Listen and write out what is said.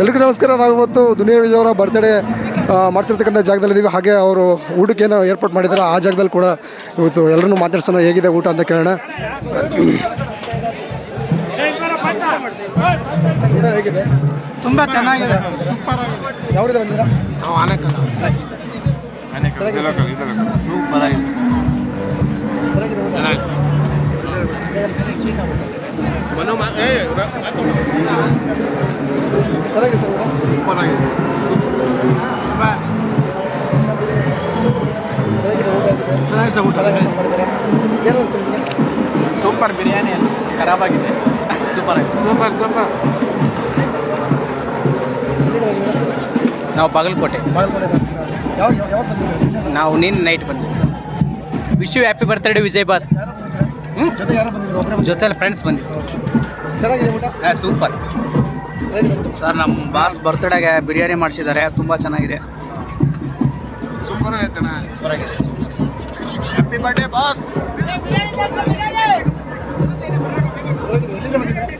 ಎಲ್ರಿಗೂ ನಮಸ್ಕಾರ. ನಾವು ಇವತ್ತು ದುನಿಯಾ ವಿಜಯ್ ಅವರ ಬರ್ತ್ಡೇ ಮಾಡ್ತಿರ್ತಕ್ಕಂಥ ಜಾಗದಲ್ಲಿದ್ದೀವಿ. ಹಾಗೆ ಅವರು ಊಟಕ್ಕೆ ಏನೋ ಏರ್ಪಾಟ್ ಮಾಡಿದ್ದಾರೆ, ಆ ಜಾಗದಲ್ಲಿ ಕೂಡ ಇವತ್ತು ಎಲ್ಲರನ್ನೂ ಮಾತಾಡ್ಸೋಣ, ಹೇಗಿದೆ ಊಟ ಅಂತ ಕೇಳೋಣ. ಊಟ ಹೇಗಿದೆ? ತುಂಬ ಚೆನ್ನಾಗಿದೆ, ಸೂಪರ್ ಆಗಿದೆ. ಯಾವ್ದು ಬಂದಿರಾ? ನಾವು ಆನೆಕಲ್ ಸೂಪರ್ ಆಗಿದೆ. ಸೂಪರ್ ಬಿರಿಯಾನಿ ಖರಾಬ್ ಆಗಿದೆ. ಸೂಪರ್ ಆಗಿದೆ, ಸೂಪರ್ ಸೂಪರ್. ನಾವು ಬಾಗಲಕೋಟೆ. ನಾವು ನೀನು ನೈಟ್ ಬಂದ್ವಿ. Wish you happy birthday Vijay boss. ಜೊತೆಲಿ ಫ್ರೆಂಡ್ಸ್ ಬಂದಿದ್ದು. Super sir. ನಮ್ಮ ಬಾಸ್ ಬರ್ತ್ಡೇಗೆ ಬಿರಿಯಾನಿ ಮಾಡಿಸಿದ್ದಾರೆ, ತುಂಬ ಚೆನ್ನಾಗಿದೆ. ಸೂಪರ್ ಆಯ್ತಣ್ಣ, ಸೂಪರ್ ಆಗಿದೆ. Happy birthday boss.